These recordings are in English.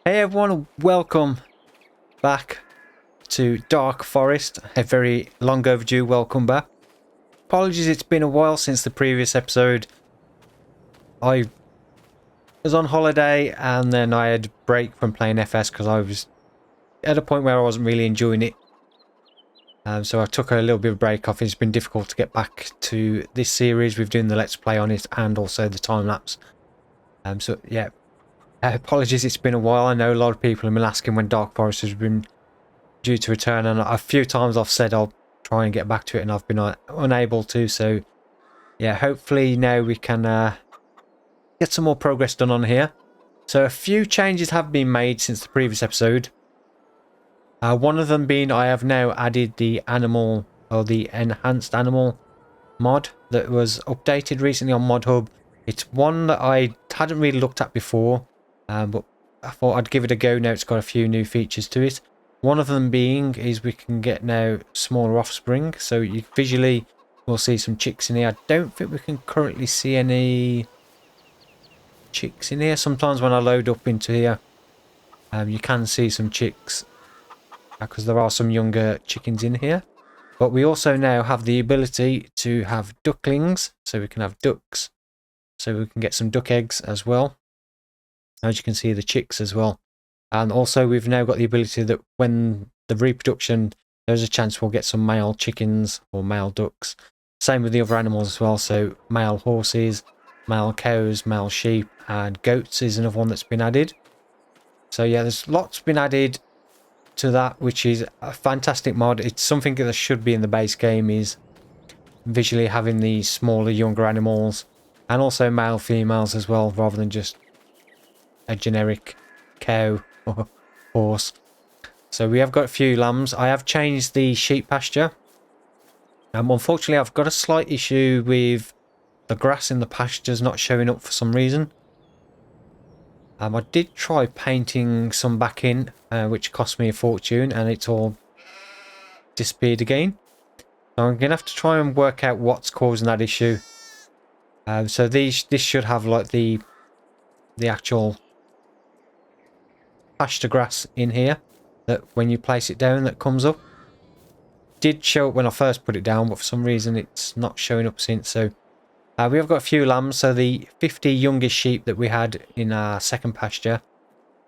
Hey everyone, welcome back to Dark Forest. A very long overdue welcome back. Apologies, it's been a while since the previous episode. I was on holiday and then I had a break from playing FS because I was at a point where I wasn't really enjoying it. So I took a little bit of a break off. It's been difficult to get back to this series. We've done the Let's Play on it and also the time-lapse. So yeah, apologies, it's been a while. I know a lot of people have been asking when Dark Forest has been due to return, and a few times I've said I'll try and get back to it and I've been unable to. So yeah, hopefully now we can get some more progress done on here. So a few changes have been made since the previous episode. One of them being I have now added the animal, or the enhanced animal mod that was updated recently on Mod Hub. It's one that I hadn't really looked at before, but I thought I'd give it a go now. It's got a few new features to it. One of them being is we can get now smaller offspring, so you visually will see some chicks in here. I don't think we can currently see any chicks in here. Sometimes when I load up into here, you can see some chicks because there are some younger chickens in here. But we also now have the ability to have ducklings, so we can have ducks, so we can get some duck eggs as well. As you can see, the chicks as well. And also we've now got the ability that when the reproduction, there's a chance we'll get some male chickens or male ducks. Same with the other animals as well, so male horses, male cows, male sheep, and goats is another one that's been added. So yeah, there's lots been added to that, which is a fantastic mod. It's something that should be in the base game, is visually having these smaller, younger animals, and also male females as well, rather than just a generic cow or horse. So we have got a few lambs. I have changed the sheep pasture. Unfortunately, I've got a slight issue with the grass in the pastures not showing up for some reason. I did try painting some back in, which cost me a fortune, and it's all disappeared again. So I'm going to have to try and work out what's causing that issue. So this should have like the actual pasture grass in here that when you place it down that comes up. Did show up when I first put it down, but for some reason it's not showing up since. So we have got a few lambs. So the 50 youngest sheep that we had in our second pasture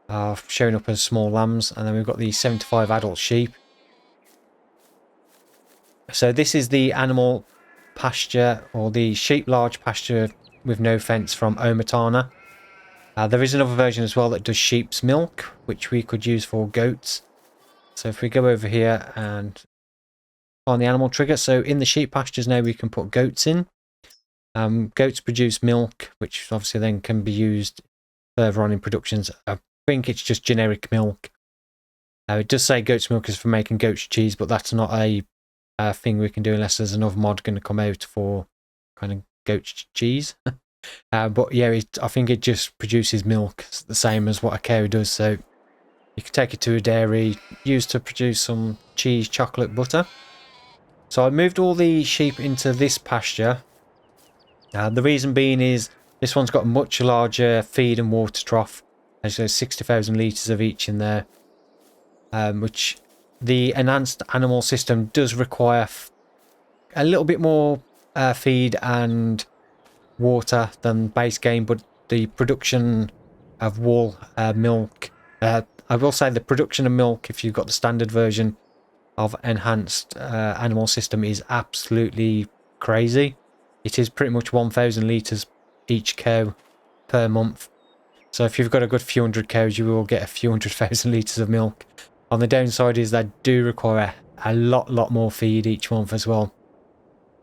are showing up as small lambs, and then we've got the 75 adult sheep. So this is the animal pasture, or the sheep large pasture with no fence from Omatana. There is another version as well that does sheep's milk, which we could use for goats. So if we go over here and find the animal trigger, so in the sheep pastures now we can put goats in. Goats produce milk, which obviously then can be used further on in productions. I think it's just generic milk. It does say goat's milk is for making goat's cheese, but that's not a thing we can do unless there's another mod going to come out for kind of goat's cheese. But yeah, I think it just produces milk. It's the same as what a cow does, so you can take it to a dairy, used to produce some cheese, chocolate, butter. So I moved all the sheep into this pasture. The reason being is this one's got a much larger feed and water trough. There's 60,000 litres of each in there, which the enhanced animal system does require a little bit more feed and water than base game, but the production of wool, milk, I will say the production of milk, if you've got the standard version of enhanced animal system, is absolutely crazy. It is pretty much 1,000 litres each cow per month. So if you've got a good few hundred cows, you will get a few 100,000 litres of milk. On the downside is they do require a lot more feed each month as well.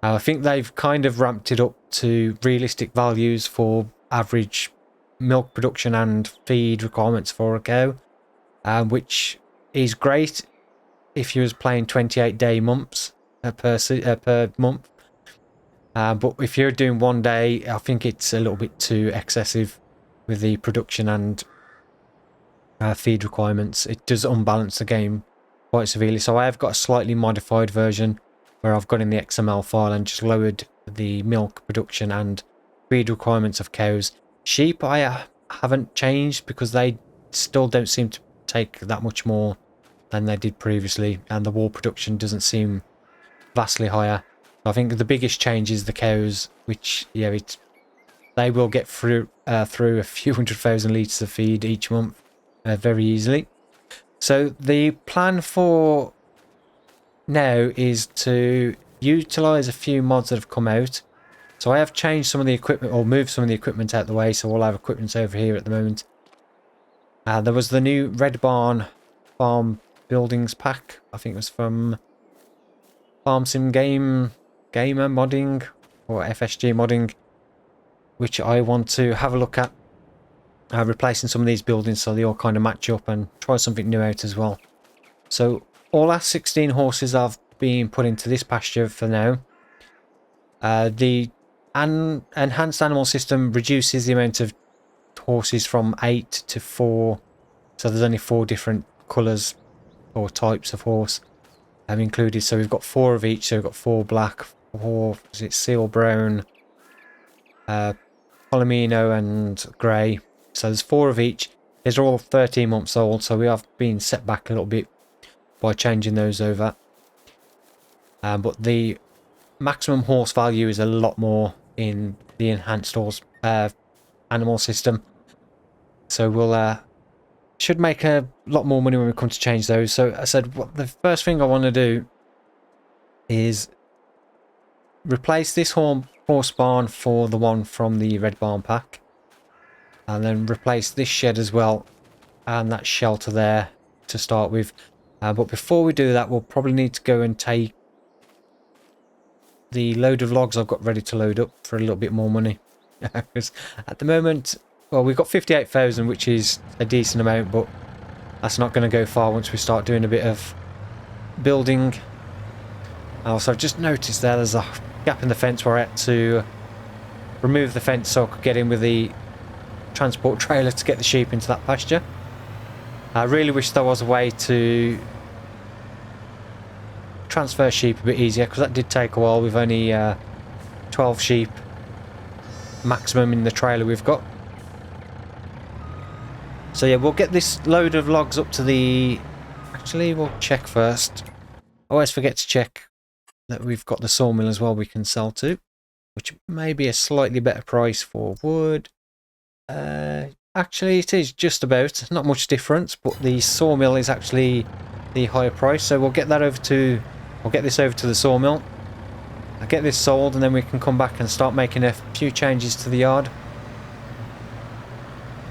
I think they've kind of ramped it up to realistic values for average milk production and feed requirements for a cow, which is great if you was playing 28-day months per month. But if you're doing 1 day, I think it's a little bit too excessive with the production and feed requirements. It does unbalance the game quite severely. So I have got a slightly modified version where I've got in the XML file and just lowered the milk production and feed requirements of cows. Sheep I haven't changed because they still don't seem to take that much more than they did previously, and the wool production doesn't seem vastly higher. I think the biggest change is the cows, which, yeah, they will get through a few 100,000 litres of feed each month very easily. So the plan for now is to utilise a few mods that have come out. So I have changed some of the equipment, or moved some of the equipment out of the way, so all our equipment's over here at the moment. There was the new Red Barn Farm Buildings pack. I think it was from Farm Sim Gamer Modding, or FSG Modding, which I want to have a look at. Replacing some of these buildings so they all kind of match up, and try something new out as well. So all our 16 horses have been put into this pasture for now. The enhanced animal system reduces the amount of horses from 8 to 4. So there's only 4 different colours or types of horse included. So we've got 4 of each. So we've got 4 black, 4 seal brown, Palomino and grey. So there's 4 of each. These are all 13 months old, so we have been set back a little bit by changing those over. But the maximum horse value is a lot more in the enhanced horse animal system. So we'll should make a lot more money when we come to change those. So I said the first thing I want to do is replace this horse barn for the one from the Red Barn pack. And then replace this shed as well, and that shelter there to start with. But before we do that, we'll probably need to go and take the load of logs I've got ready to load up for a little bit more money. Because at the moment, well, we've got 58,000, which is a decent amount, but that's not going to go far once we start doing a bit of building. Also, I've just noticed there's a gap in the fence where I had to remove the fence so I could get in with the transport trailer to get the sheep into that pasture. I really wish there was a way to transfer sheep a bit easier, because that did take a while. We've only 12 sheep maximum in the trailer we've got. So yeah, we'll get this load of logs up to the... Actually, we'll check first. I always forget to check that we've got the sawmill as well we can sell to, which may be a slightly better price for wood. Actually, it is just about, not much difference, but the sawmill is actually the higher price. So we'll get that over to, we'll get this over to the sawmill. I'll get this sold, and then we can come back and start making a few changes to the yard.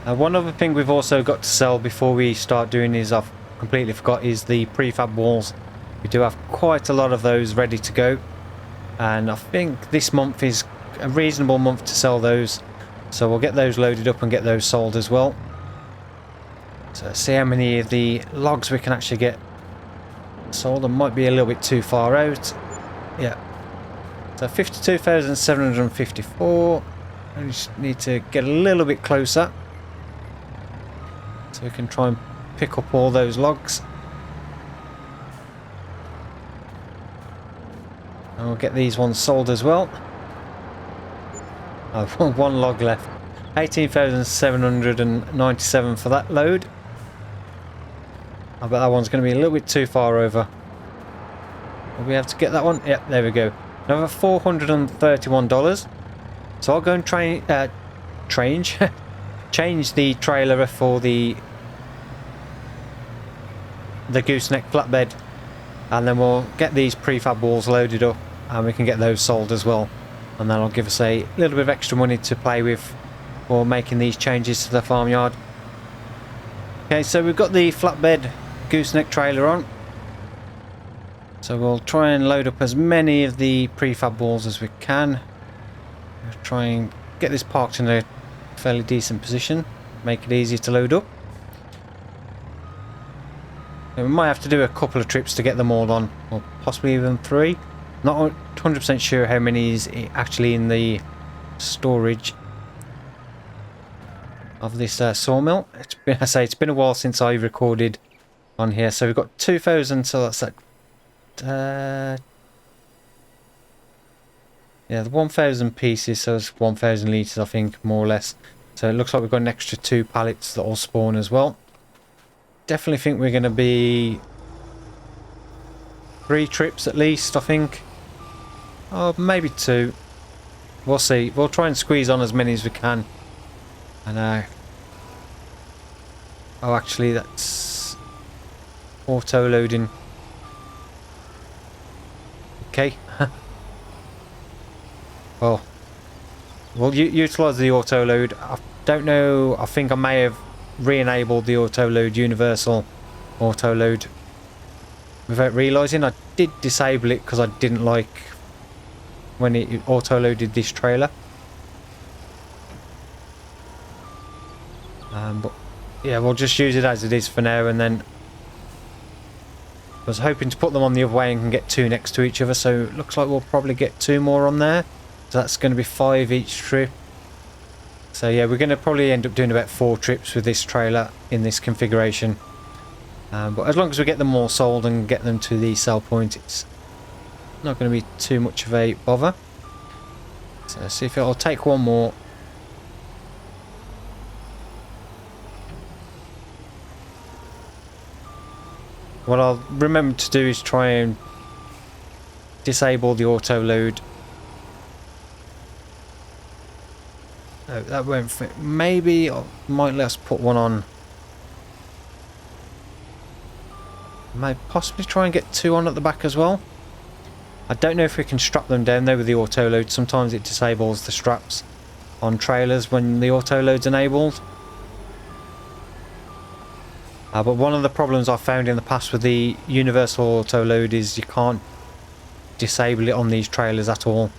One other thing we've also got to sell before we start doing is, I've completely forgot, is the prefab walls. We do have quite a lot of those ready to go, and I think this month is a reasonable month to sell those. So we'll get those loaded up and get those sold as well. So see how many of the logs we can actually get sold. It might be a little bit too far out. Yeah. So 52,754. I just need to get a little bit closer, so we can try and pick up all those logs. And we'll get these ones sold as well. I've one log left. 18,797 for that load. I bet that one's going to be a little bit too far over. Will we have to get that one? Yep, there we go. Another $431. So I'll go and change the trailer for the gooseneck flatbed, and then we'll get these prefab walls loaded up, and we can get those sold as well. And that'll give us a little bit of extra money to play with for making these changes to the farmyard. Okay, so we've got the flatbed gooseneck trailer on. So we'll try and load up as many of the prefab walls as we can. We'll try and get this parked in a fairly decent position, make it easier to load up. And we might have to do a couple of trips to get them all on, or possibly even 3. Not 100% sure how many is actually in the storage of this sawmill. It's been a while since I recorded on here. So we've got 2,000, so that's that. Yeah, the 1,000 pieces, so it's 1,000 litres, I think, more or less. So it looks like we've got an extra 2 pallets that will spawn as well. definitely think we're going to be 3 trips at least, I think. Or maybe 2. We'll see. We'll try and squeeze on as many as we can. And oh, actually, that's auto loading. Okay. Well, we'll utilise the auto load. I don't know. I think I may have re-enabled the auto load, universal auto load, without realising. I did disable it because I didn't like when it auto loaded this trailer. But yeah, we'll just use it as it is for now, and then I was hoping to put them on the other way and can get 2 next to each other, so it looks like we'll probably get 2 more on there. So that's going to be 5 each trip. So yeah, we're going to probably end up doing about 4 trips with this trailer in this configuration. But as long as we get them all sold and get them to the sell point, it's not going to be too much of a bother. So let's see if it'll take 1 more. What I'll remember to do is try and disable the auto load. No, that won't fit. Maybe I might let us put one on. May possibly try and get 2 on at the back as well. I don't know if we can strap them down though with the auto load. Sometimes it disables the straps on trailers when the auto load's enabled. But one of the problems I've found in the past with the universal auto load is you can't disable it on these trailers at all.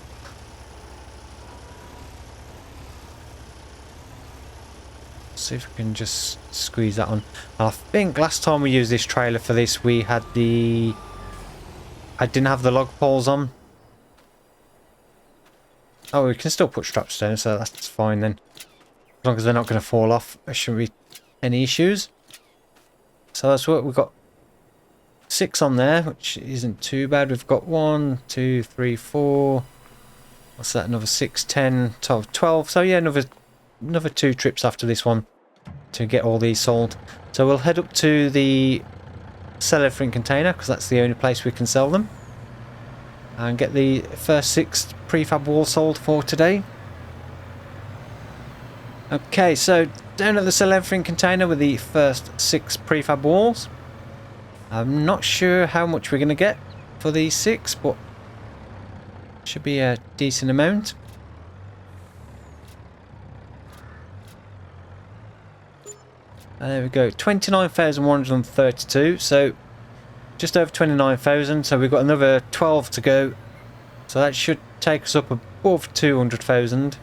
See if we can just squeeze that on. I think last time we used this trailer for this, we had the... I didn't have the log poles on. Oh, we can still put straps down, so that's fine then. As long as they're not going to fall off, there shouldn't be any issues. So that's what we've got. 6 on there, which isn't too bad. We've got 1, 2, 3, 4. What's that? Another 6, 10, 12, 12. So yeah, another 2 trips after this one to get all these sold. So we'll head up to the sell everything container, because that's the only place we can sell them, and get the first 6 prefab walls sold for today. Okay, so down at the sell everything container with the first 6 prefab walls. I'm not sure how much we're going to get for these 6, but should be a decent amount. And there we go, 29,132, so just over 29,000, so we've got another 12 to go, so that should take us up above 200,000,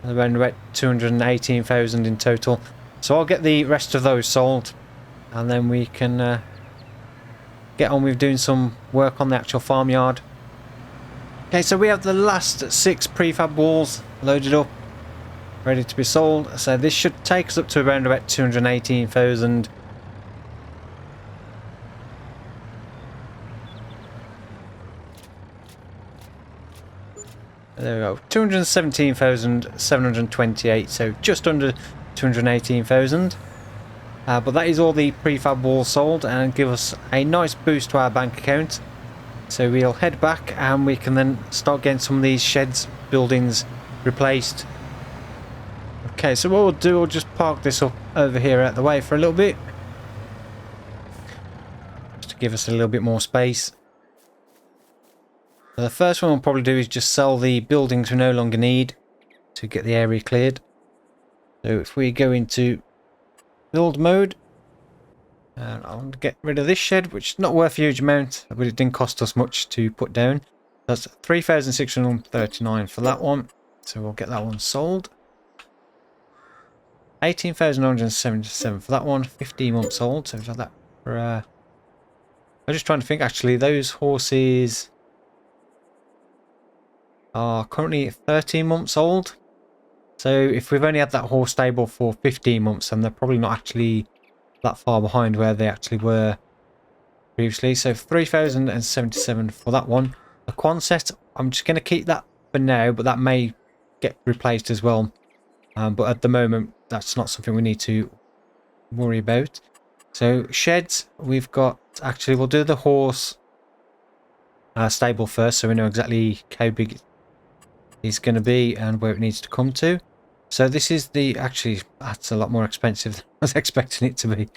around about 218,000 in total. So I'll get the rest of those sold, and then we can get on with doing some work on the actual farmyard. Okay, so we have the last 6 prefab walls loaded up, ready to be sold. So this should take us up to around about 218,000. There we go, 217,728, so just under 218,000. But that is all the prefab walls sold, and give us a nice boost to our bank account. So we'll head back and we can then start getting some of these sheds, buildings replaced. Okay, so what we'll do, we'll just park this up over here out the way for a little bit, just to give us a little bit more space. So the first one we'll probably do is just sell the buildings we no longer need to get the area cleared. So if we go into build mode, and I want to get rid of this shed, which is not worth a huge amount, but it didn't cost us much to put down. That's 3,639 for that one, so we'll get that one sold. 18,977 for that one, 15 months old, so we've got that for I'm just trying to think, actually those horses are currently 13 months old, so if we've only had that horse stable for 15 months, then they're probably not actually that far behind where they actually were previously. So 3,077 for that one. The Quonset, I'm just going to keep that for now, but that may get replaced as well. But at the moment, that's not something we need to worry about. So sheds, we've got, actually we'll do the horse stable first, so we know exactly how big it's going to be and where it needs to come to. So this is the, actually that's a lot more expensive than I was expecting it to be.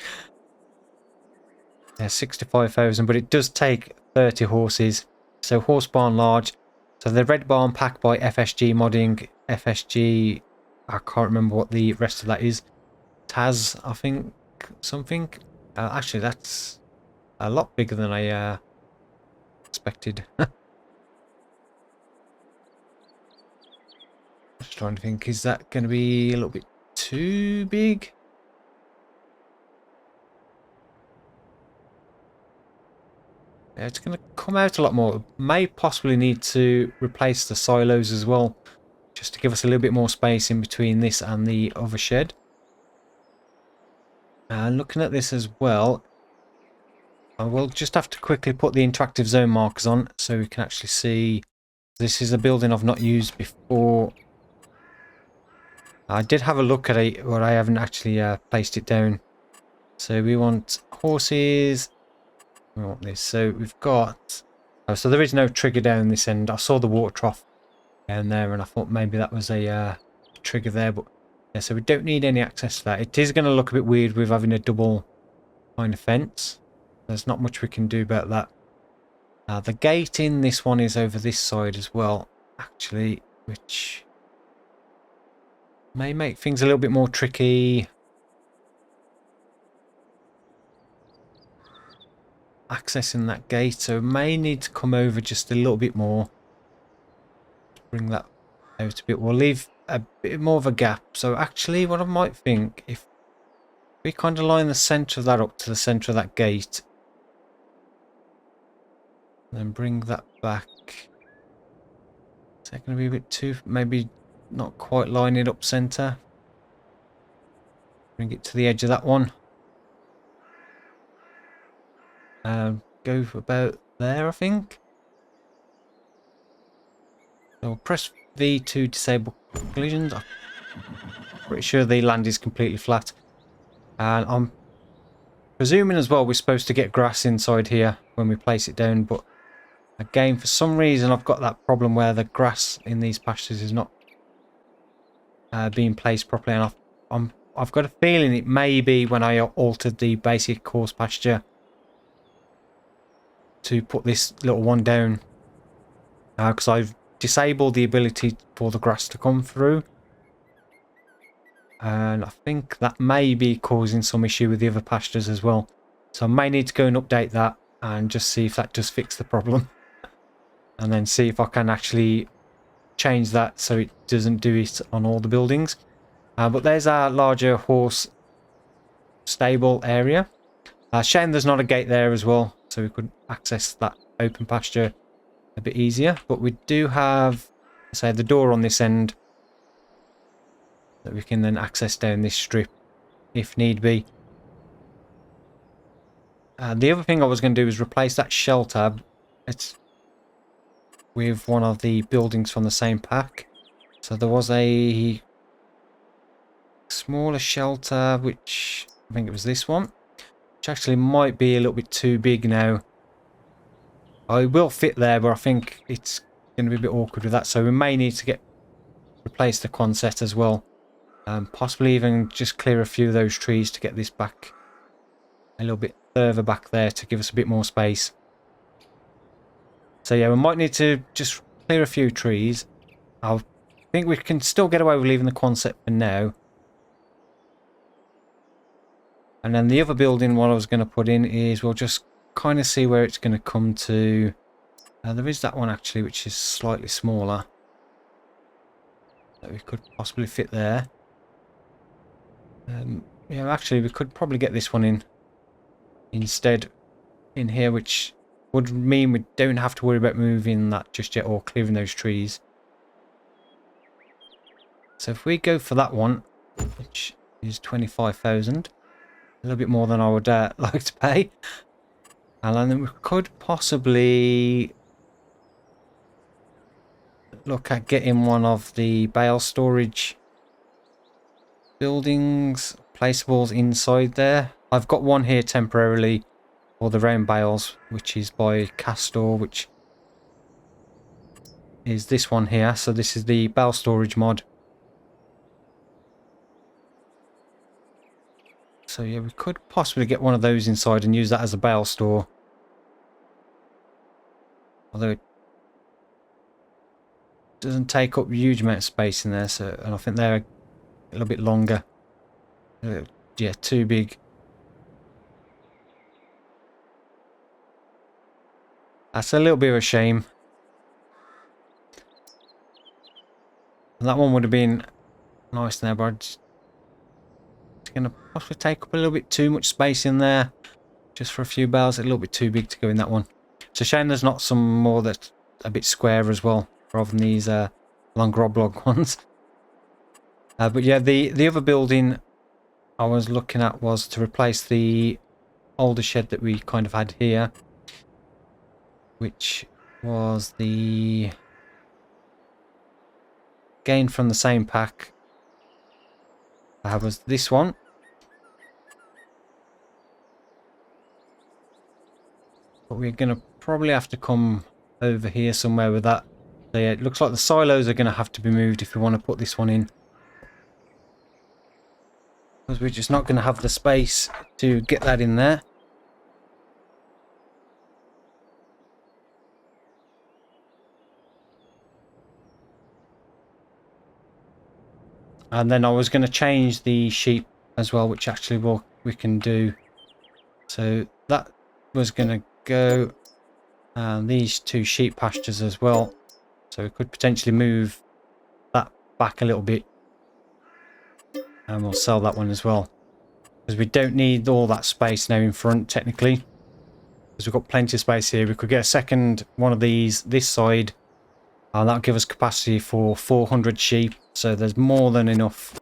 Yeah, 65,000, but it does take 30 horses. So horse barn large. So the red barn packed by FSG modding. FSG, I can't remember what the rest of that is. Taz, I think, something. Actually, that's a lot bigger than I expected. Just trying to think, is that going to be a little bit too big? Yeah, it's going to come out a lot more. May possibly need to replace the silos as well, just to give us a little bit more space in between this and the other shed. And looking at this as well, I will just have to quickly put the interactive zone markers on so we can actually see. This is a building I've not used before. I did have a look at it, but I haven't actually placed it down. So we want horses. We want this. So we've got... Oh, so there is no trigger down this end. I saw the water trough down there and I thought maybe that was a trigger there. But yeah, so we don't need any access to that. It is going to look a bit weird with having a double kind of fence. There's not much we can do about that. The gate in this one is over this side as well, actually, which may make things a little bit more tricky. Accessing that gate, so may need to come over just a little bit more. Bring that out a bit. We'll leave a bit more of a gap. So actually what I might think, if we kind of line the centre of that up to the centre of that gate, then bring that back. Is that going to be a bit too, maybe not quite line it up centre? Bring it to the edge of that one. Go about there, I think. So we'll press V to disable collisions. I'm pretty sure the land is completely flat. And I'm presuming as well we're supposed to get grass inside here when we place it down, but again, for some reason I've got that problem where the grass in these pastures is not being placed properly, and I've got a feeling it may be when I altered the basic horse pasture to put this little one down, because I've disabled the ability for the grass to come through, and I think that may be causing some issue with the other pastures as well. So I may need to go and update that and just see if that does fix the problem, and then see if I can actually change that so it doesn't do it on all the buildings. But there's our larger horse stable area. Shame there's not a gate there as well, so we could access that open pasture a bit easier. But we do have, say, the door on this end that we can then access down this strip if need be. The other thing I was going to do is replace that shelter. It's with one of the buildings from the same pack. So there was a smaller shelter, which I think it was this one, which actually might be a little bit too big now. I will fit there, but I think it's going to be a bit awkward with that, so we may need to replace the Quonset as well. Possibly even just clear a few of those trees to get this back a little bit further back there to give us a bit more space. So yeah, we might need to just clear a few trees. I think we can still get away with leaving the Quonset for now. And then the other building, what I was going to put in is we'll just kind of see where it's going to come to. There is that one actually, which is slightly smaller, that we could possibly fit there. Yeah, actually, we could probably get this one in instead in here, which would mean we don't have to worry about moving that just yet or clearing those trees. So if we go for that one, which is 25,000, a little bit more than I would like to pay. And then we could possibly look at getting one of the bale storage buildings replaceables inside there. I've got one here temporarily for the round bales, which is by Castor, which is this one here. So this is the bale storage mod. So yeah, we could possibly get one of those inside and use that as a bale store. Although it doesn't take up a huge amount of space in there, so, and I think they're a little bit longer. Yeah, too big. That's a little bit of a shame. And that one would have been nice now, but it's going to possibly take up a little bit too much space in there. Just for a few bales, a little bit too big to go in that one. It's a shame there's not some more that's a bit square as well, rather than these longer oblong ones. But yeah, the other building I was looking at was to replace the older shed that we kind of had here, which was the gain from the same pack. Was this one. But we're going to probably have to come over here somewhere with that. So yeah, it looks like the silos are going to have to be moved if we want to put this one in. Because we're just not going to have the space to get that in there. And then I was going to change the sheep as well, which actually we can do. So that was going to go, and these two sheep pastures as well. So we could potentially move that back a little bit, and we'll sell that one as well, because we don't need all that space now in front technically, because we've got plenty of space here. We could get a second one of these this side, and that'll give us capacity for 400 sheep. So there's more than enough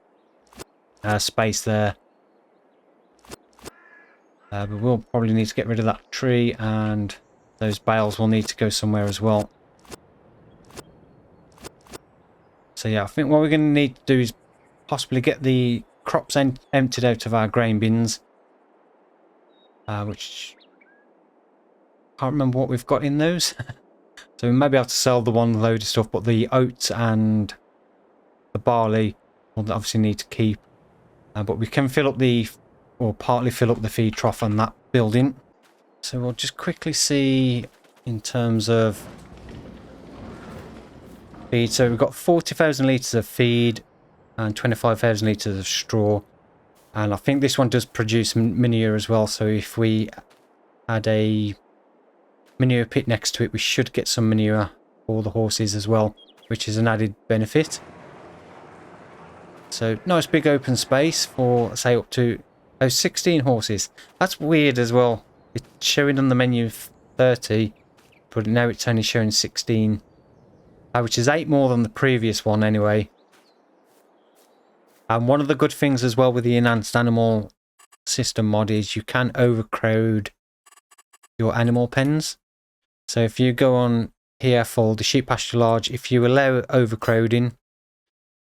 space there. But we'll probably need to get rid of that tree, and those bales will need to go somewhere as well. So yeah, I think what we're going to need to do is possibly get the crops emptied out of our grain bins. Which I can't remember what we've got in those. So we may be able to sell the one load of stuff, but the oats and the barley we'll obviously need to keep. But we can fill up or partly fill up the feed trough on that building. So we'll just quickly see in terms of feed. So we've got 40,000 litres of feed and 25,000 litres of straw. And I think this one does produce manure as well. So if we had a manure pit next to it, we should get some manure for the horses as well, which is an added benefit. So nice big open space for, say, up to 16 horses. That's weird as well. It's showing on the menu 30, but now it's only showing 16, which is 8 more than the previous one anyway. And one of the good things as well with the enhanced animal system mod is you can overcrowd your animal pens. So if you go on here for the sheep pasture large, if you allow overcrowding,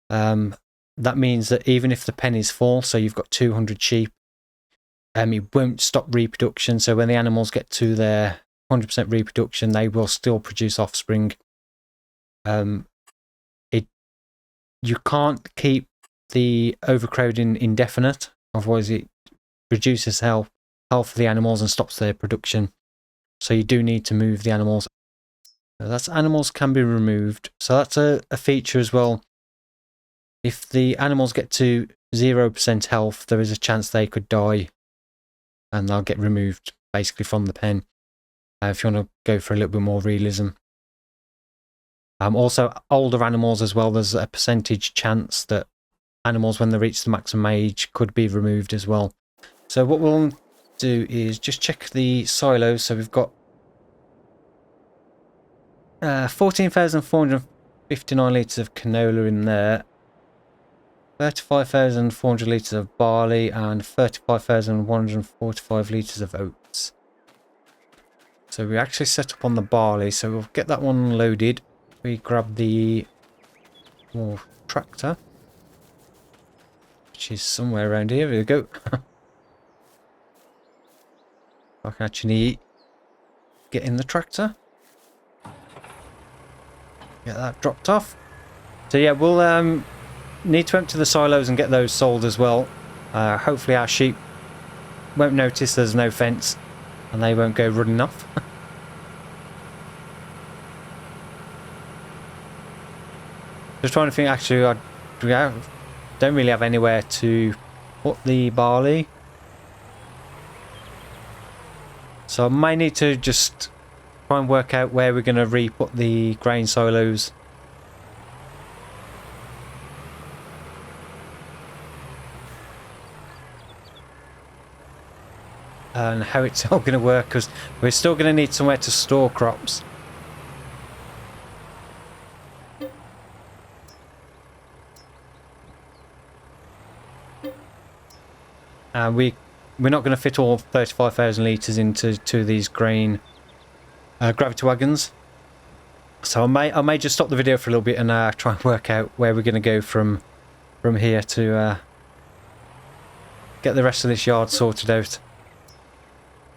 that means that even if the pen is full, so you've got 200 sheep, it won't stop reproduction. So when the animals get to their 100% reproduction, they will still produce offspring. You can't keep the overcrowding indefinite, otherwise it reduces health for the animals and stops their production. So you do need to move the animals. So that's animals can be removed. So that's a feature as well. If the animals get to 0% health, there is a chance they could die and they'll get removed basically from the pen. If you want to go for a little bit more realism. Also, older animals as well, there's a percentage chance that animals, when they reach the maximum age, could be removed as well. So what we'll do is just check the silos. So we've got 14,459 litres of canola in there, 35,400 litres of barley, and 35,145 litres of oats. So we actually set up on the barley, so we'll get that one loaded. We grab the tractor. which is somewhere around here. Here we go. I can actually get in the tractor. Get that dropped off. So yeah, we'll need to empty the silos and get those sold as well. Hopefully our sheep won't notice there's no fence and they won't go running off. Just trying to think, actually, I don't really have anywhere to put the barley. So I may need to just try and work out where we're going to re-put the grain silos. And how it's all going to work, because we're still going to need somewhere to store crops. And we're not going to fit all 35,000 litres into two of these grain gravity wagons. So I may just stop the video for a little bit and try and work out where we're going to go from here to get the rest of this yard sorted out.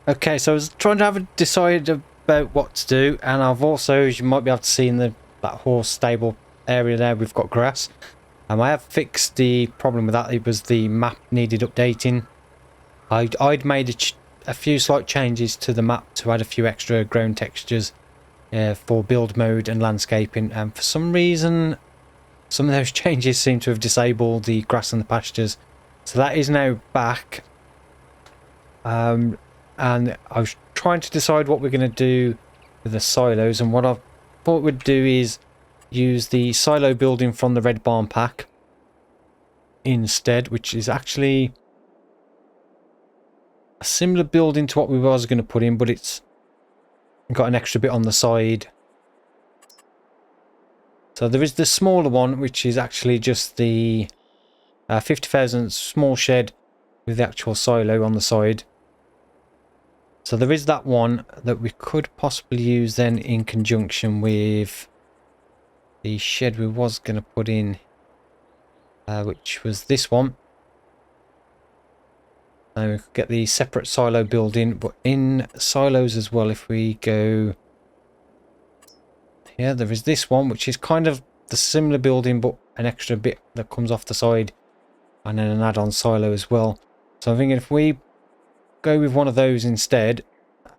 Okay, so I was trying to decide about what to do, and I've also, as you might be able to see in that horse stable area there, we've got grass. I have fixed the problem with that. It was the map needed updating. I'd made a few slight changes to the map to add a few extra ground textures for build mode and landscaping, and for some reason some of those changes seem to have disabled the grass and the pastures. So that is now back. And I was trying to decide what we're going to do with the silos, and what I thought we'd do is use the silo building from the Red Barn pack instead, which is actually a similar building to what we was going to put in, but it's got an extra bit on the side. So there is the smaller one, which is actually just the 50,000 small shed with the actual silo on the side. So there is that one that we could possibly use then in conjunction with the shed we was going to put in, which was this one. And we could get the separate silo building, but in silos as well, if we go here, there is this one, which is kind of the similar building, but an extra bit that comes off the side, and then an add-on silo as well. So I'm thinking if we go with one of those instead,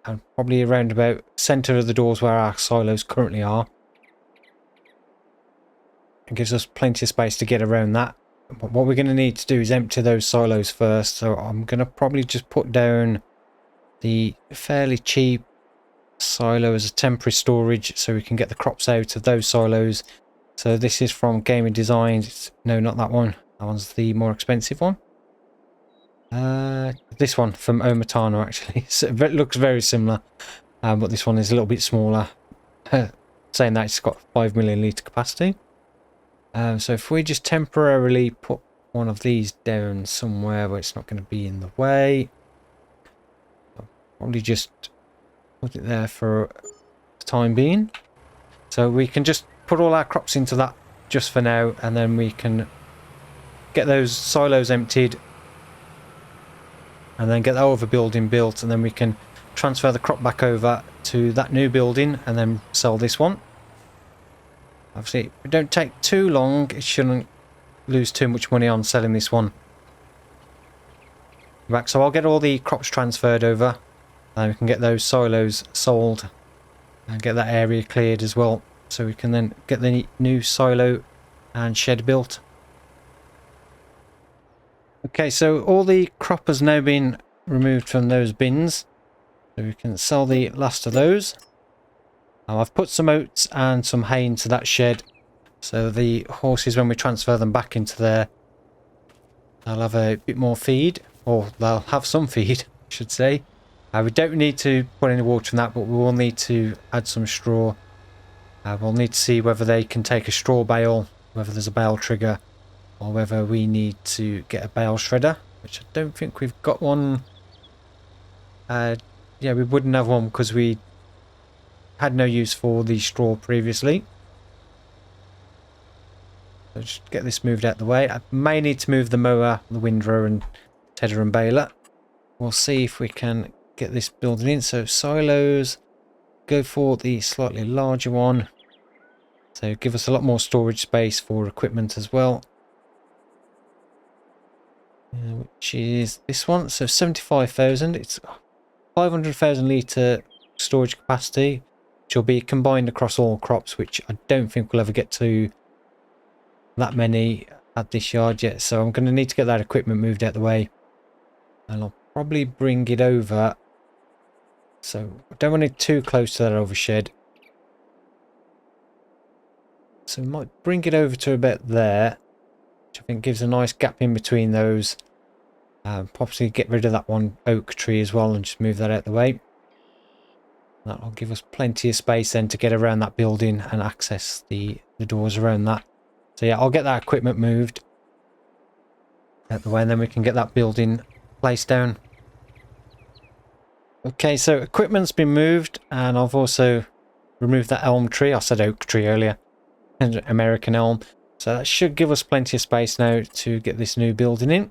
and probably around about centre of the doors where our silos currently are, it gives us plenty of space to get around that. But what we're going to need to do is empty those silos first. So I'm going to probably just put down the fairly cheap silo as a temporary storage, so we can get the crops out of those silos. So this is from Gaming Designs. No, not that one. That one's the more expensive one. This one from Omatano, actually. So it looks very similar, but this one is a little bit smaller. Saying that, it's got 5 million litre capacity. So if we just temporarily put one of these down somewhere where it's not going to be in the way, I'll probably just put it there for the time being. So we can just put all our crops into that just for now, and then we can get those silos emptied, and then get the other building built, and then we can transfer the crop back over to that new building and then sell this one. Obviously, if it don't take too long, it shouldn't lose too much money on selling this one. Right, so I'll get all the crops transferred over, and we can get those silos sold and get that area cleared as well, so we can then get the new silo and shed built. Okay, so all the crop has now been removed from those bins, so we can sell the last of those. Now I've put some oats and some hay into that shed, so the horses, when we transfer them back into there, they'll have a bit more feed, or they'll have some feed, I should say. We don't need to put any water in that, but we will need to add some straw. We'll need to see whether they can take a straw bale, whether there's a bale trigger, or whether we need to get a bale shredder, which I don't think we've got one. Yeah, we wouldn't have one because we had no use for the straw previously. So just get this moved out the way. I may need to move the mower, the windrow and tedder and baler. We'll see if we can get this building in. So silos, go for the slightly larger one. So give us a lot more storage space for equipment as well. Which is this one. So 75,000. It's 500,000 litre storage capacity, which will be combined across all crops, which I don't think we'll ever get to that many at this yard yet. So I'm going to need to get that equipment moved out the way. And I'll probably bring it over. So I don't want it too close to that overshed. So we might bring it over to about there, which I think gives a nice gap in between those. Possibly get rid of that one oak tree as well and just move that out the way. That'll give us plenty of space then to get around that building and access the doors around that. So yeah, I'll get that equipment moved out the way and then we can get that building placed down. Okay, so equipment's been moved and I've also removed that elm tree. I said oak tree earlier. American elm. So that should give us plenty of space now to get this new building in.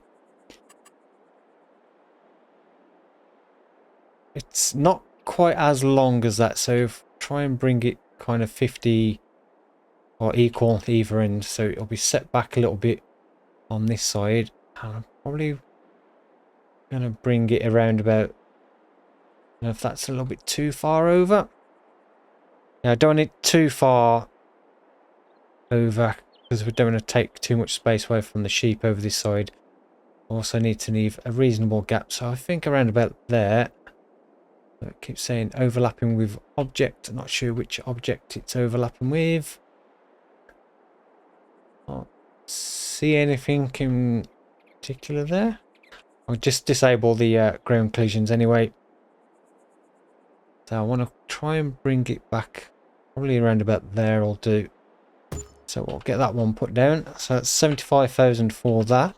It's not quite as long as that, so if try and bring it kind of 50 or equal either end, so it'll be set back a little bit on this side. And I'm probably going to bring it around about, I don't know if that's a little bit too far over. Yeah, I don't want it too far over because we don't want to take too much space away from the sheep over this side. Also need to leave a reasonable gap, so I think around about there. It keeps saying overlapping with object. I'm not sure which object it's overlapping with. Can't see anything in particular there. I'll just disable the ground collisions anyway. So I want to try and bring it back probably around about there will do. So we'll get that one put down. So that's 75,000 for that.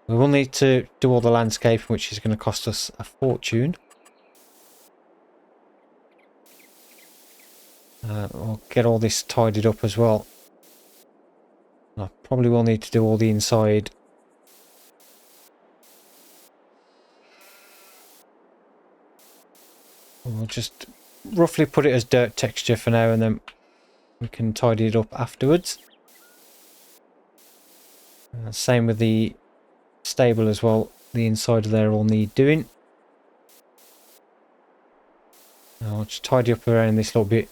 We will need to do all the landscaping, which is going to cost us a fortune. I'll get all this tidied up as well. I probably will need to do all the inside. We'll just roughly put it as dirt texture for now and then we can tidy it up afterwards. Same with the stable as well. The inside of there will need doing. I'll just tidy up around this little bit.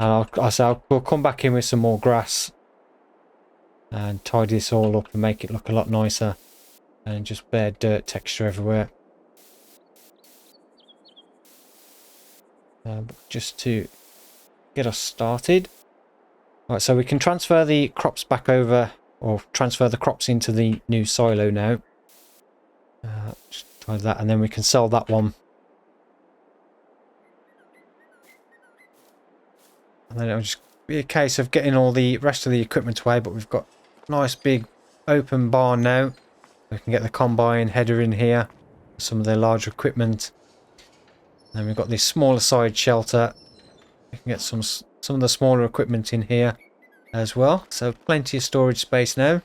And we'll come back in with some more grass and tidy this all up and make it look a lot nicer and just bare dirt texture everywhere. Just to get us started. Right, so we can transfer the crops back over, or transfer the crops into the new silo now. Just try that and then we can sell that one. And then it'll just be a case of getting all the rest of the equipment away, but we've got a nice big open barn now. We can get the combine header in here, some of the larger equipment. And we've got this smaller side shelter. We can get some of the smaller equipment in here as well. So plenty of storage space now.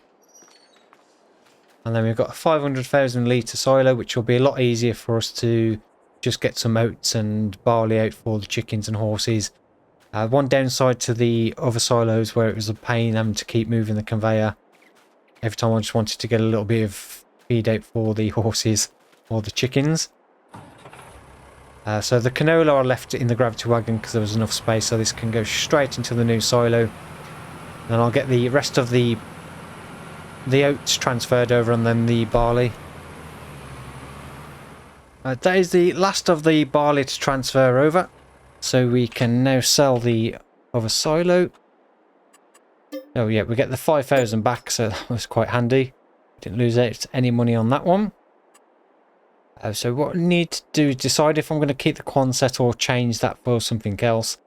And then we've got a 500,000 litre silo, which will be a lot easier for us to just get some oats and barley out for the chickens and horses. One downside to the other silos where it was a pain having to keep moving the conveyor. Every time I just wanted to get a little bit of feed out for the horses or the chickens. So the canola I left in the gravity wagon because there was enough space, so this can go straight into the new silo. And I'll get the rest of the oats transferred over and then the barley. That is the last of the barley to transfer over. So we can now sell the other silo. Oh yeah, we get the 5,000 back, so that was quite handy. Didn't lose any money on that one. So what I need to do is decide if I'm going to keep the Quonset or change that for something else.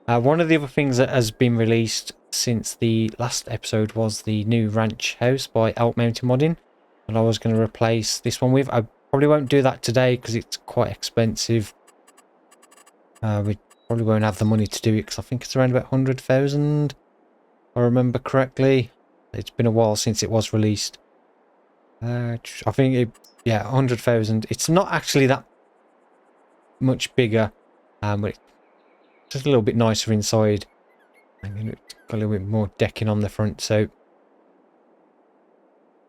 One of the other things that has been released since the last episode was the new ranch house by Elk Mountain Modding. And I was going to replace this one with. I probably won't do that today because it's quite expensive. We probably won't have the money to do it because I think it's around about 100,000. If I remember correctly. It's been a while since it was released. I think it, yeah, 100,000. It's not actually that much bigger, but it's just a little bit nicer inside. And it's got a little bit more decking on the front, so.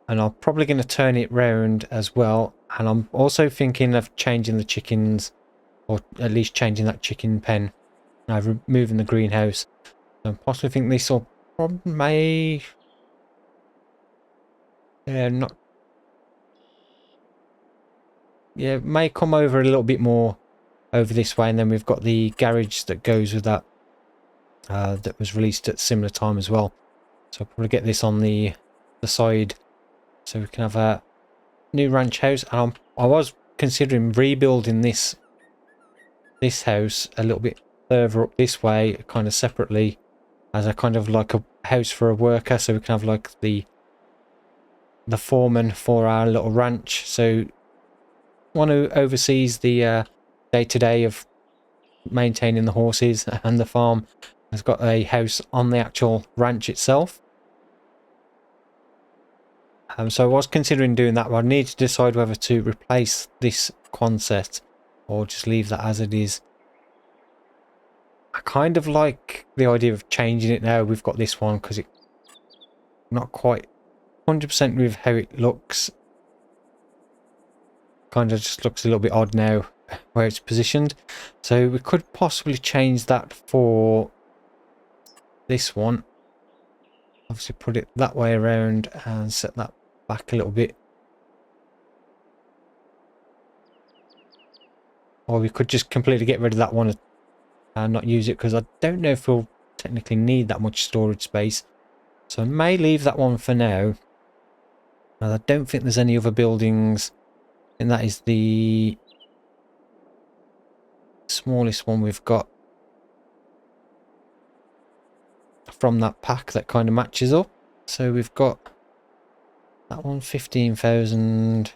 And I'm probably going to turn it round as well. And I'm also thinking of changing the chickens, or at least changing that chicken pen. Removing the greenhouse. So I possibly think this will probably may come over a little bit more over this way, and then we've got the garage that goes with that. That was released at similar time as well. So I'll probably get this on the side, so we can have a new ranch house. And I was considering rebuilding this house a little bit further up this way, kind of separately, as a kind of like a house for a worker, so we can have like the foreman for our little ranch. So one who oversees the day-to-day of maintaining the horses and the farm has got a house on the actual ranch itself. So I was considering doing that, but I need to decide whether to replace this Quonset or just leave that as it is. I kind of like the idea of changing it now. We've got this one because it's not quite 100% with how it looks. Kind of just looks a little bit odd now where it's positioned. So we could possibly change that for this one. Obviously put it that way around and set that back a little bit. Or we could just completely get rid of that one and not use it, because I don't know if we'll technically need that much storage space. So I may leave that one for now. I don't think there's any other buildings, and that is the smallest one we've got from that pack that kind of matches up. So we've got that one 15,000,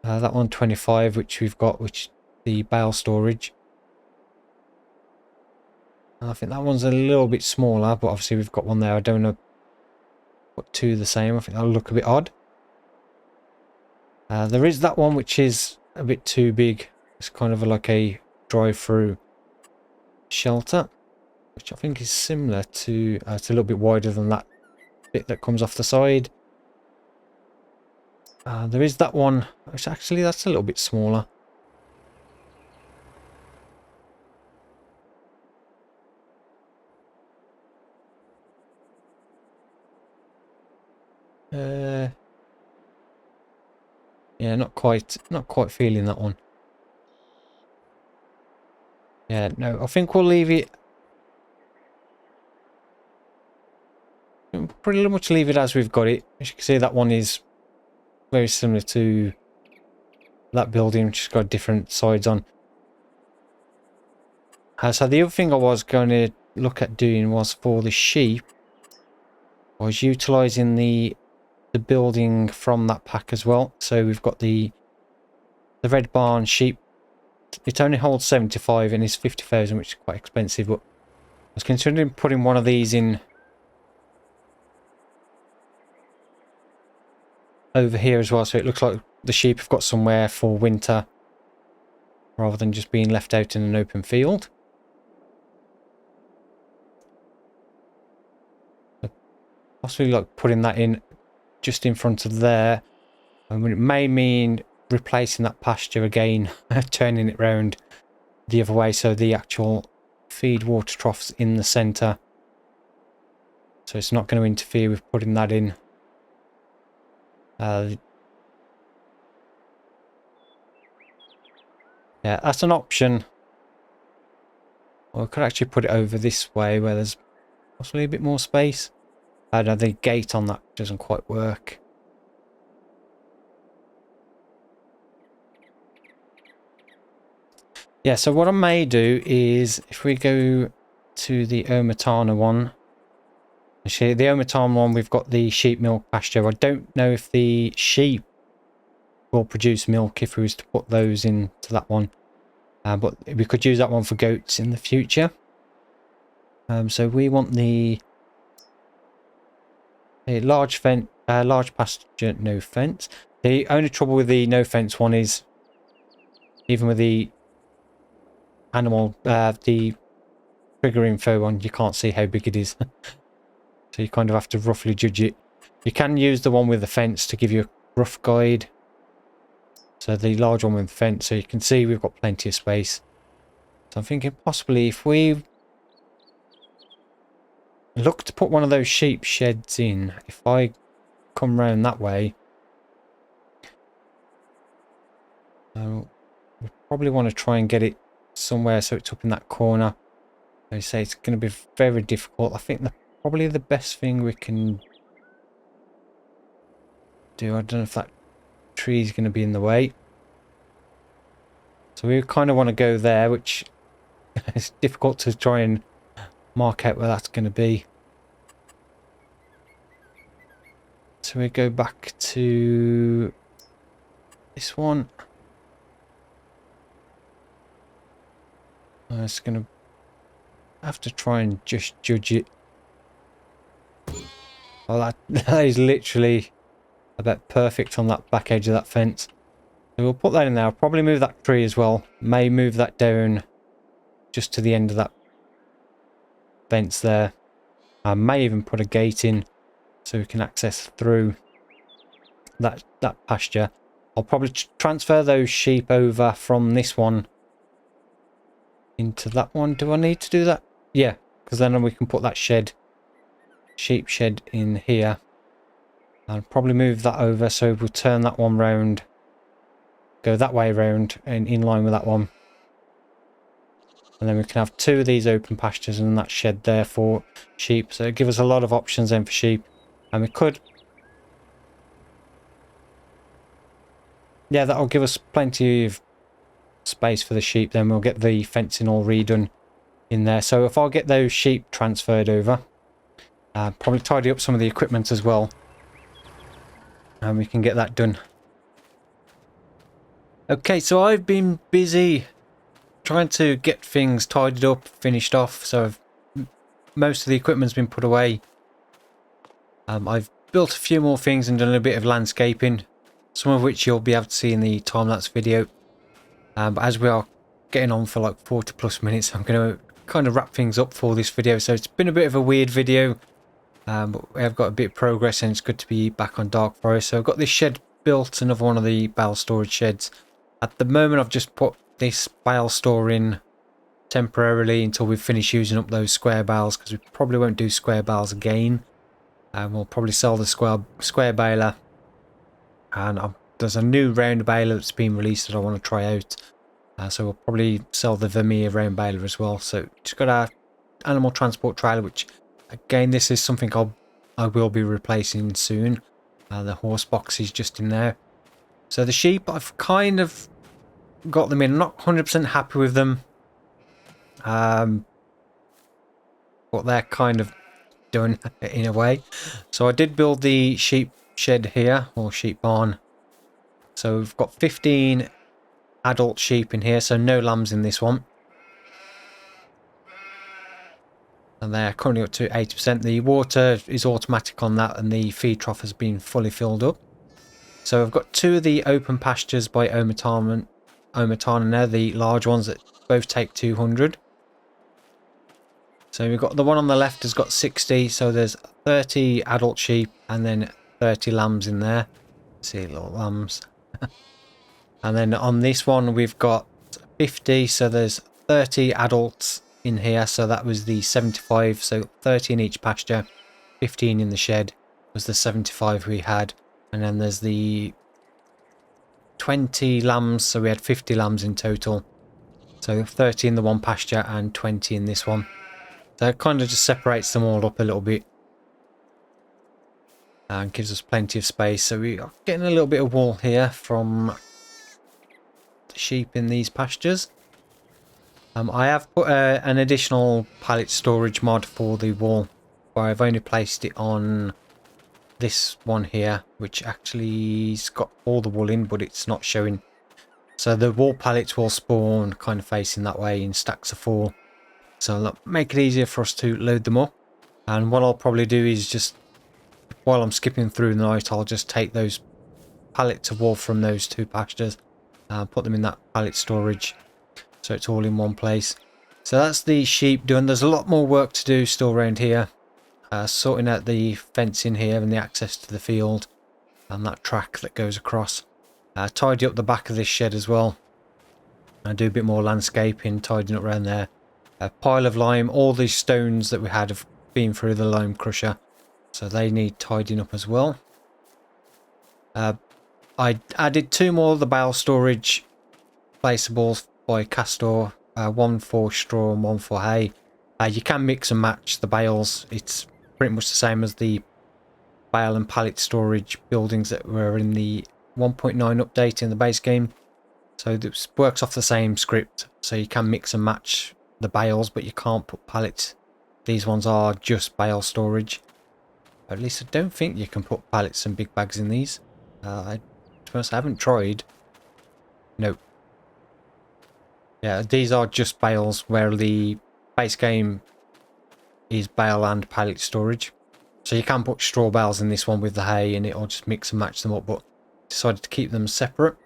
that one 25, which we've got, which the bale storage. I think that one's a little bit smaller, but obviously we've got one there. I don't know what two the same. I think that'll look a bit odd. There is that one which is a bit too big. It's kind of like a drive-through shelter, which I think is similar to, it's a little bit wider than that bit that comes off the side. There is that one, which actually that's a little bit smaller. Yeah, not quite feeling that one. Yeah, no, I think we'll leave it. Pretty much leave it as we've got it. As you can see, that one is very similar to that building, which has got different sides on. So the other thing I was going to look at doing was for the sheep, was utilising the building from that pack as well. So we've got the red barn sheep. It only holds 75 and is 50,000, which is quite expensive, but I was considering putting one of these in over here as well, so it looks like the sheep have got somewhere for winter rather than just being left out in an open field. Possibly like putting that in just in front of there. I mean, it may mean replacing that pasture again, turning it round the other way, so the actual feed water trough's in the centre, so it's not going to interfere with putting that in. Yeah, that's an option. Or I could actually put it over this way where there's possibly a bit more space. I don't know, the gate on that doesn't quite work. Yeah, so what I may do is, if we go to the Omatana one, actually the Omatana one, we've got the sheep milk pasture. I don't know if the sheep will produce milk if we was to put those into that one, but we could use that one for goats in the future. So we want the A large fence, large pasture, no fence. The only trouble with the no fence one is, even with the animal, the trigger info on, you can't see how big it is. So you kind of have to roughly judge it. You can use the one with the fence to give you a rough guide. So the large one with the fence, so you can see we've got plenty of space. So I'm thinking possibly if we look to put one of those sheep sheds in, if I come round that way, we probably want to try and get it somewhere so it's up in that corner. I say it's going to be very difficult. I think probably the best thing we can do, I don't know if that tree is going to be in the way. So we kind of want to go there, which is difficult to try and mark out where that's going to be. So we go back to this one. I'm just going to have to try and just judge it. Oh, that is literally about perfect on that back edge of that fence. So we'll put that in there. I'll probably move that tree as well. May move that down just to the end of that fence there. I may even put a gate in so we can access through that pasture. I'll probably transfer those sheep over from this one into that one. Do I need to do that? Yeah, because then we can put that sheep shed in here. I'll probably move that over, so we'll turn that one round, go that way round and in line with that one. And then we can have two of these open pastures and that shed there for sheep. So it gives us a lot of options then for sheep. And we could... yeah, that'll give us plenty of space for the sheep. Then we'll get the fencing all redone in there. So if I'll get those sheep transferred over, probably tidy up some of the equipment as well. And we can get that done. Okay, so I've been busy trying to get things tidied up, finished off. So most of the equipment's been put away. I've built a few more things and done a little bit of landscaping, some of which you'll be able to see in the time-lapse video. But as we are getting on for like 40 plus minutes, I'm going to kind of wrap things up for this video. So it's been a bit of a weird video, but we have got a bit of progress and it's good to be back on Dark Forest. So I've got this shed built, another one of the bale storage sheds. At the moment I've just put this bale store in temporarily until we finish using up those square bales, because we probably won't do square bales again. We'll probably sell the square baler, and there's a new round baler that's been released that I want to try out. So we'll probably sell the Vermeer round baler as well. So just got our animal transport trailer, which again, this is something I will be replacing soon. The horse box is just in there. So the sheep, I've kind of got them in. I'm not 100% happy with them. But they're kind of done in a way. So I did build the sheep shed here, or sheep barn. So we've got 15 adult sheep in here, so no lambs in this one. And they're currently up to 80%. The water is automatic on that, and the feed trough has been fully filled up. So I've got two of the open pastures by Omatana now, the large ones that both take 200. So we've got the one on the left has got 60, so there's 30 adult sheep and then 30 lambs in there. See, little lambs. And then on this one we've got 50, so there's 30 adults in here, so that was the 75, so 30 in each pasture, 15 in the shed was the 75 we had. And then there's the 20 lambs, so we had 50 lambs in total. So 30 in the one pasture and 20 in this one. So it kind of just separates them all up a little bit. And gives us plenty of space. So we are getting a little bit of wool here from the sheep in these pastures. I have put an additional pallet storage mod for the wool, where I've only placed it on this one here, which actually's got all the wool in, but it's not showing. So the wool pallets will spawn kind of facing that way in stacks of 4. So that'll make it easier for us to load them up. And what I'll probably do is just while I'm skipping through the night, I'll just take those pallets of wool from those 2 pastures and put them in that pallet storage, so it's all in one place. So that's the sheep done. There's a lot more work to do still around here. Sorting out the fencing here and the access to the field and that track that goes across. Tidy up the back of this shed as well. And do a bit more landscaping, tidying up around there. A pile of lime. All these stones that we had have been through the lime crusher, so they need tidying up as well. I added 2 more of the bale storage placeables by Castor, 1 for straw and 1 for hay. You can mix and match the bales. It's pretty much the same as the bale and pallet storage buildings that were in the 1.9 update in the base game. So this works off the same script, so you can mix and match the bales, but you can't put pallets. These ones are just bale storage. At least I don't think you can put pallets and big bags in these. To be honest, I haven't tried. Nope. Yeah, these are just bales, where the base game is bale and pallet storage. So you can put straw bales in this one with the hay, and it'll just mix and match them up, but decided to keep them separate.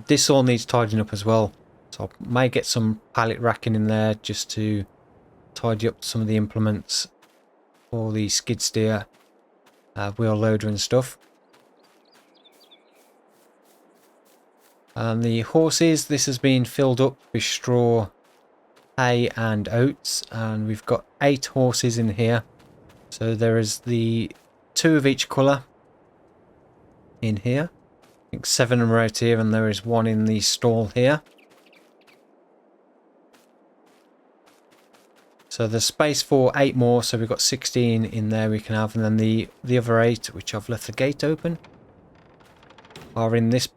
This all needs tidying up as well, so I may get some pallet racking in there just to tidy up some of the implements for the skid steer, wheel loader and stuff. And the horses, this has been filled up with straw, hay and oats, and we've got 8 horses in here. So there is the 2 of each colour in here. I think 7 of them are out here, and there is 1 in the stall here. So there's space for 8 more, so we've got 16 in there we can have, and then the other 8, which I've left the gate open, are in this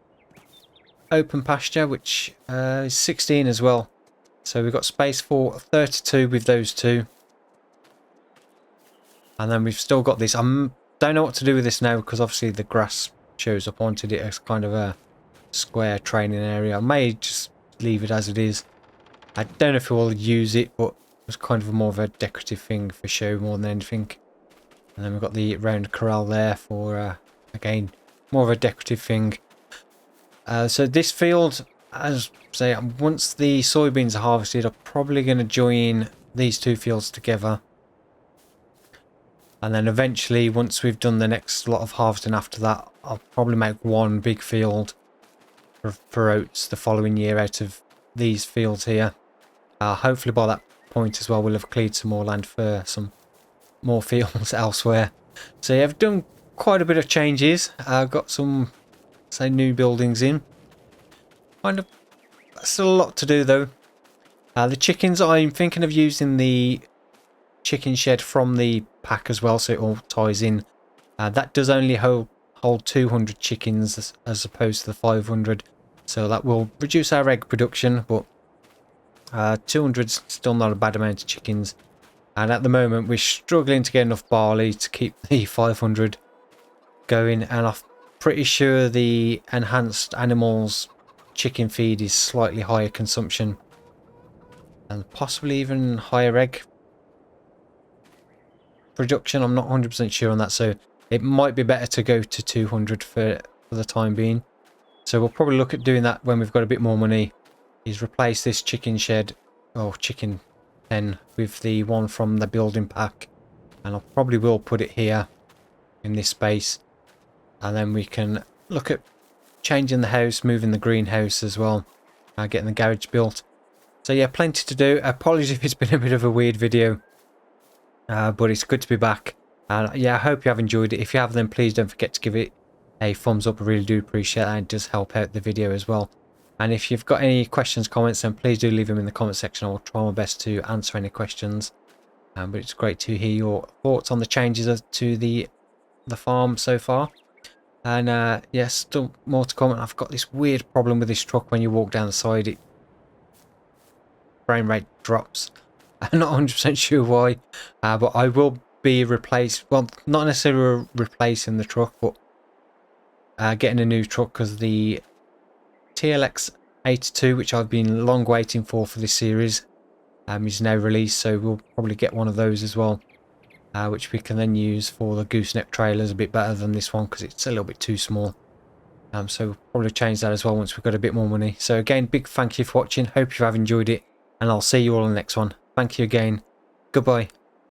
open pasture, which is 16 as well. So we've got space for 32 with those 2. And then we've still got this. I don't know what to do with this now, because obviously the grass shows up. I wanted it as kind of a square training area. I may just leave it as it is. I don't know if we'll use it, but it was kind of more of a decorative thing for show more than anything. And then we've got the round corral there for, again, more of a decorative thing. So this field, as I say, once the soybeans are harvested, I'm probably going to join these 2 fields together. And then eventually, once we've done the next lot of harvesting after that, I'll probably make 1 big field for oats the following year out of these fields here. Hopefully by that point as well, we'll have cleared some more land for some more fields elsewhere. So yeah, I've done quite a bit of changes. I've got some, say, new buildings in. Kind of, still a lot to do though. The chickens, I'm thinking of using the chicken shed from the pack as well, so it all ties in. That does only hold 200 chickens as opposed to the 500, so that will reduce our egg production, but 200's still not a bad amount of chickens. And at the moment we're struggling to get enough barley to keep the 500 going, and I'm pretty sure the enhanced animals chicken feed is slightly higher consumption and possibly even higher egg production. I'm not 100% sure on that, so it might be better to go to 200 for the time being. So we'll probably look at doing that when we've got a bit more money, is replace this chicken shed or chicken pen with the one from the building pack, and I probably will put it here in this space, and then we can look at changing the house, moving the greenhouse as well, getting the garage built. So yeah, plenty to do. Apologies if it's been a bit of a weird video, but it's good to be back. And yeah, I hope you have enjoyed it. If you have, then please don't forget to give it a thumbs up. I really do appreciate that. It does help out the video as well. And if you've got any questions, comments, then please do leave them in the comment section. I'll try my best to answer any questions. But it's great to hear your thoughts on the changes to the farm so far. And yeah, still more to comment. I've got this weird problem with this truck. When you walk down the side, it frame rate drops. I'm not 100% sure why, but I will be well, not necessarily replacing the truck, but getting a new truck, because the TLX 82, which I've been long waiting for this series, is now released, so we'll probably get one of those as well. which we can then use for the gooseneck trailers a bit better than this one because it's a little bit too small. So we'll probably change that as well once we've got a bit more money. So again, big thank you for watching. Hope you have enjoyed it, and I'll see you all in the next one. Thank you again. Goodbye.